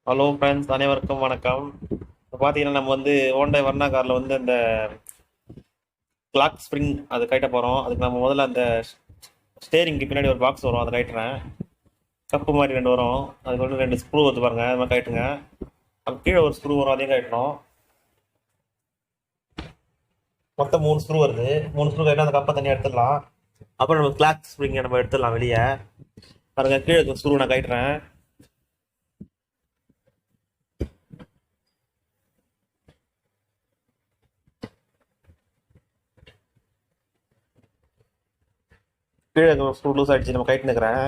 Hello friends, அனைவருக்கும் வணக்கம். இப்போ பார்த்தீங்கன்னா நம்ம வந்து ஹோண்டை வர்னா காரில் வந்து அந்த கிளாக் ஸ்ப்ரிங் அது கட்ட போகிறோம். அதுக்கு நம்ம முதல்ல அந்த ஸ்டேரிங்க்கு பின்னாடி ஒரு பாக்ஸ் வரும், அதை கட்டுறேன். கப்பு மாதிரி ரெண்டு வரும், அதுக்கு வந்து ரெண்டு ஸ்க்ரூ வந்து பாருங்க, அது மாதிரி கட்டுங்க. அது கீழே ஒரு ஸ்க்ரூ வரும், அதையும் கட்டணும். மொத்தம் மூணு ஸ்க்ரூ வருது. மூணு ஸ்க்ரூ கட்டினா அந்த கப்பை தனியாக எடுத்துடலாம். அப்புறம் நம்ம கிளாக் ஸ்ப்ரிங்கை நம்ம எடுத்துடலாம் வெளியே. பாருங்க, கீழே ஸ்க்ரூ நான் கட்டுறேன். கீழே ஸ்க்ரூ லூஸ் ஆகிடுச்சு, நம்ம கைட்டு நிற்கிறேன்.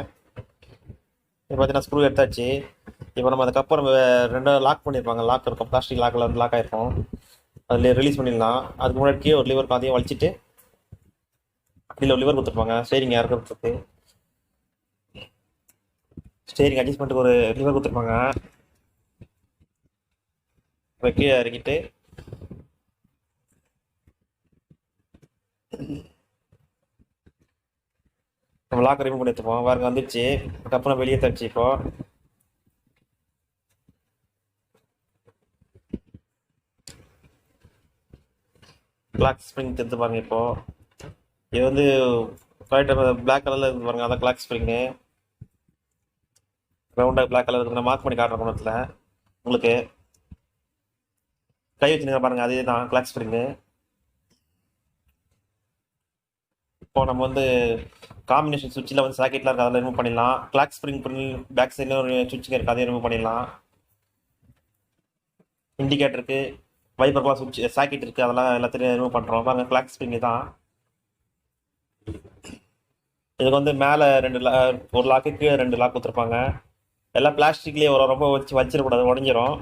இப்போ பார்த்தீங்கன்னா ஸ்க்ரூ எடுத்தாச்சு. இப்போ நம்ம அதுக்கப்புறம் நம்ம ரெண்டாவது லாக் பண்ணியிருப்பாங்க, லாக் இருக்கும், பிளாஸ்டிக் லாக்கில் வந்து லாக் ஆகிருக்கும். அதில் ரிலீஸ் பண்ணிடலாம். அதுக்கு முன்னாடி கீழே ஒரு லிவர் அதையும் வலிச்சிட்டு கீழே ஒரு லிவர் கொடுத்துருப்பாங்க ஸ்டேரிங் இறக்கிறதுக்கு. ஸ்டேரிங் அட்ஜஸ்ட்மெண்ட்டுக்கு ஒரு லிவர் கொடுத்துருப்பாங்க. இப்போ கீழே இறக்கிட்டு நம்ம லாக் ரிமூவ் பண்ணி எடுத்துப்போம். பாருங்க வந்துடுச்சு. அதுக்கப்புறம் வெளியே தச்சு. இப்போ கிளாக் ஸ்ப்ரிங் தெரிஞ்சு பாருங்க. இப்போ இது வந்து பிளாக் கலரில் இருந்து பாருங்க, அதான் கிளாக் ஸ்ப்ரிங்கு. ரவுண்டாக பிளாக் கலர் இருக்கு, நான் மார்க் பண்ணி காட்டுறேன் குணத்தில் உங்களுக்கு. கை வச்சுருங்க பாருங்க, அதே தான் கிளாக் ஸ்ப்ரிங்கு. இப்போ நம்ம வந்து காம்பினேஷன் சுவிட்சில் வந்து சாக்கெட்லாம் இருக்குது, அதில் ரிமூவ் பண்ணிடலாம். கிளாக் ஸ்ப்ரிங் பண்ணி பேக் சைடில் ஒரு சுவிட்சுங்க இருக்குது, அதையும் ரிமூவ் பண்ணிடலாம். இண்டிகேட்டருக்கு வைப்பர்லாம் சுவிட்ச் சாக்கெட் இருக்குது, அதெல்லாம் எல்லாத்தையும் ரிமூவ் பண்ணுறோம். பாருங்கள், கிளாக் ஸ்ப்ரிங்கு தான். இதுக்கு வந்து மேலே ஒரு லாக்கு, கீழே ரெண்டு லாக் கொடுத்துருப்பாங்க. எல்லாம் பிளாஸ்டிக்லேயே வரும், ரொம்ப வச்சிடக்கூடாது, உடஞ்சிரும்.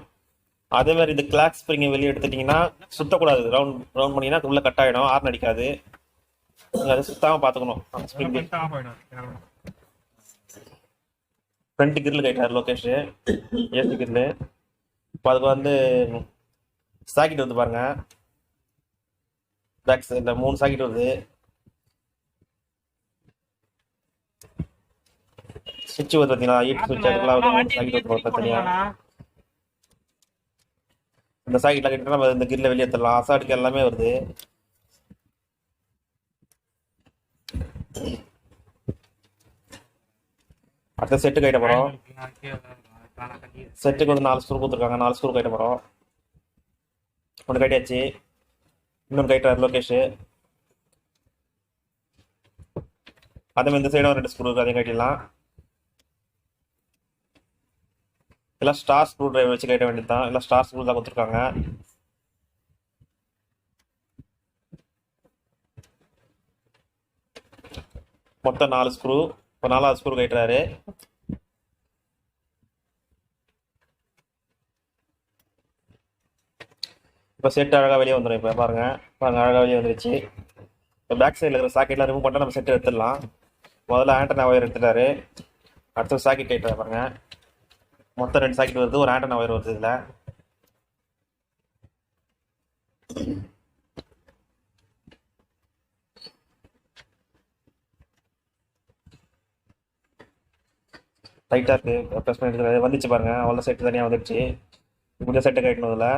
அதே மாதிரி இந்த கிளாக் ஸ்ப்ரிங்கை வெளியே எடுத்துட்டிங்கன்னா சுத்தக்கூடாது. ரவுண்ட் ரவுண்ட் பண்ணிங்கன்னா உள்ள கட் ஆகிடும், ஆர்ன் அடிக்காது. அதை சுத்தாமல் பார்த்துக்கணும். ஸ்ப்ரிங் ஃப்ரண்ட் கிரில் கைட்டார் லோகேஷ், ஏசி கிரில். இப்போ அதுக்கு வந்து சாக்கெட் வந்து பாருங்க, பேக் சைடில் மூணு சாக்கெட் வருது. சுவிட்ச் வந்து பார்த்தீங்கன்னா ஹீட் சுவிட்ச், அதுக்கெல்லாம் வந்து மூணு சாக்கெட் வந்து தனியாக. இந்த சாக்கெட்டில் கட்டினா நம்ம இந்த கிரில் வெளியே எடுத்துடலாம். அசாட்டுக்கு எல்லாமே வருது. அடுத்த செட்டு கைட்ட போகிறோம். செட்டுக்கு வந்து 4 ஸ்க்ரூ கொடுத்துருக்காங்க, 4 ஸ்க்ரூ கைட்ட போகிறோம். ஒன்று கைட்டாச்சு, இன்னொன்று கைட்டார் லோகேஷ். அதே மாதிரி இந்த சைடும் ரெண்டு ஸ்க்ரூ இருக்குது, அதையும் கட்டிடலாம். எல்லாம் ஸ்டார் ஸ்க்ரூ டிரைவர் வச்சு கட்ட வேண்டியது தான். எல்லாம் ஸ்டார் ஸ்க்ரூ தான் கொடுத்துருக்காங்க. மொத்தம் 4 ஸ்க்ரூ. இப்போ 4வது ஸ்க்ரூ கட்டுறாரு. இப்போ செட் அழகாக வெளியே வந்துடும். இப்போ பாருங்க பாருங்க, அழகாக வெளியே வந்துருச்சு. இப்போ பேக் சைடில் இருக்கிற சாக்கெட்லாம் ரிமூவ் பண்ணால் நம்ம செட் எடுத்துடலாம். முதல்ல ஆண்டனா ஒயர் எடுத்துட்டாரு. அடுத்த சாக்கெட் கட்டுறாரு பாருங்க. மொத்தம் 2 சாக்கெட் வருது, ஒரு ஆண்டனா ஒயர் வருது இதில். டைட்டாக இருக்குது, ப்ரெஸ் பண்ணி எடுக்கிறாரு. வந்துச்சு பாருங்க, அவ்வளோ செட்டு தனியாக வந்துடுச்சு. இந்த செட்டை கட்டணும். இதில்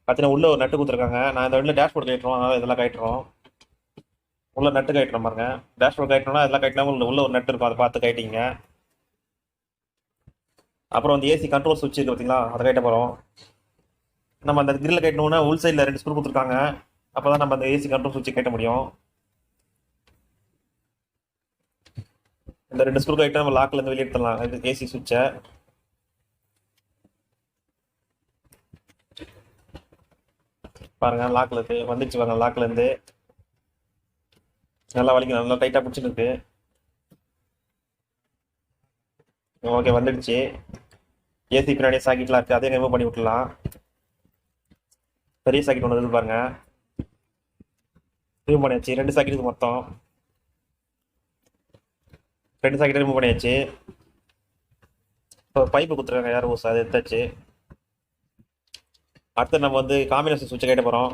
பார்த்தீங்கன்னா உள்ள ஒரு நட்டு கொடுத்துருக்காங்க. நான் இந்த வெளில டேஷ்போர்ட் கட்டுறோம், அதனால் இதெல்லாம் கட்டுறோம். உள்ள நட்டு கட்டணும் பாருங்க. டேஷ்போர்ட் கட்டணும்னா இதெல்லாம் கட்டினாம உள்ள ஒரு நட்டு இருக்கும், அதை பார்த்து கட்டிங்க. அப்புறம் வந்து ஏசி கண்ட்ரோல் சுவிட்ச் இருக்குது பார்த்தீங்களா, அதை கட்ட போகிறோம். நம்ம அந்த கிரில் கட்டணும்னா உள் சைடில் 2 ஸ்க்ரூ கொடுத்துருக்காங்க. அப்போ தான் நம்ம அந்த ஏசி கண்ட்ரோல் சுவிட்சை கட்ட முடியும். இந்த 2 ஸ்க்ரூ கட்ட நம்ம லாக்லேருந்து வெளியே எடுத்துடலாம் இது ஏசி சுவிட்சை. பாருங்க, லாக்கில் இருக்கு, வந்துச்சு பாருங்க. லாக்லேருந்து நல்லா வலிக்கணும், நல்லா டைட்டாக பிடிச்சிட்டு இருக்கு. ஓகே, வந்துடுச்சு. ஏசி பின்னாடி சாக்கெட்லாம் இருக்குது, அதையும் ரிமூவ் பண்ணி விட்டுலாம். பெரிய சாக்கெட் ஒன்று இருக்கு பாருங்க, ரிமூவ் பண்ணியாச்சு. 2 சாக்கெட்டுக்கு மொத்தம் 2 சாக்கெட் ரிமூவ் பண்ணியாச்சு. இப்போ பைப்பு கொடுத்துருக்காங்க யார் ஊசா, அதை எடுத்தாச்சு. அடுத்து நம்ம வந்து காம்பினேஷன் சுவிட்சை கட்ட போகிறோம்.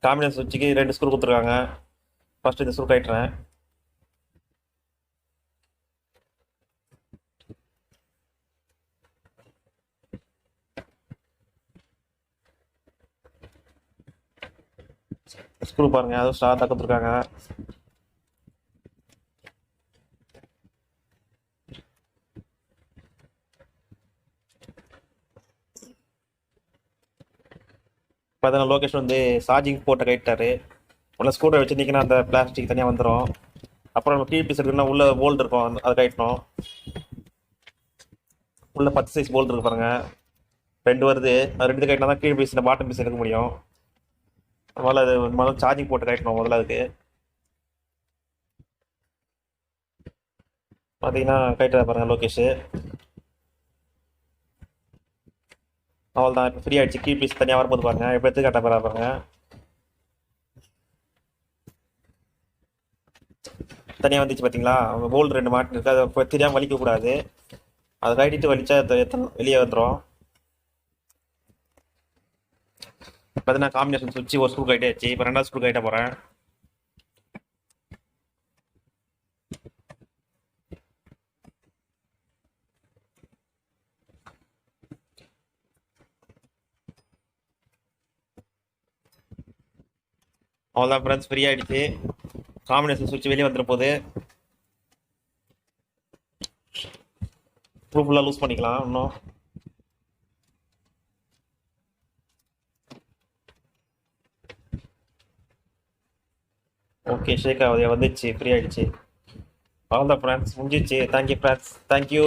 காம்பினேஷன் சுவிட்சுக்கு 2 ஸ்க்ரூ கொடுத்துருக்காங்க. ஃபர்ஸ்ட் இந்த ஸ்க்ரூ கட்டுறேன். ஸ்க்ரூ பாருங்க, அதுவும் ஸ்ட்ராங்காக கொடுத்துருக்காங்க. பார்த்தீங்கன்னா லொகேஷன் வந்து சார்ஜிங் போட்ட கைட்டாரு. உள்ள ஸ்க்ரூ வச்சுருந்தீங்கன்னா அந்த பிளாஸ்டிக் தனியாக வந்துடும். அப்புறம் நம்ம டிவி பீஸ் எடுக்கணும்னா உள்ள போல்ட் இருக்கும், அதை கட்டணும். உள்ள 10 சைஸ் போல்ட் இருக்கு பாருங்க, 2 வருது. அது 2 கைட்டினா தான் கீழ் பீஸ் இந்த பாட்டம் பீஸ் எடுக்க முடியும். அதனால அது முதல்ல சார்ஜிங் போட்டு கட்டணும் முதல்ல. அதுக்கு பார்த்தீங்கன்னா கைட்டை பாருங்க லொகேஷு. அவள் தான் இப்போ ஃப்ரீ ஆகிடுச்சு. கீழ் பீஸ் தனியாக வரும்போது பாருங்க இப்போ எடுத்து கட்ட பாருங்க. தனியாக வந்துச்சு பார்த்தீங்களா, அவங்க போல்டு 2 மாட்டு இருக்கு. அதை இப்போ தெரியாமல் வலிக்கக்கூடாது. அதை கட்டிட்டு வலிச்சா வெளியே வந்துடும். பார்த்தீங்கன்னா காம்பினேஷன் சுவிட்ச் ஒரு ஸ்க்ரூ கைட்டாச்சு. இப்போ 2வது ஸ்க்ரூ கைட்ட போகிறேன். அவ்வளோதான் ஃப்ரெண்ட்ஸ், ஃப்ரீ ஆகிடுச்சு. காம்பினேஷன் சுவிட்ச் வெளியே வந்துட போகுது. ஸ்க்ரூ ஃபுல்லாக லூஸ் பண்ணிக்கலாம் இன்னும். ஓகே, ஷேக் ஆகுது, வந்துடுச்சு, ஃப்ரீ ஆகிடுச்சு. அவ்வளோதான் ஃப்ரெண்ட்ஸ், முடிஞ்சிச்சு. Thank you friends, thank you.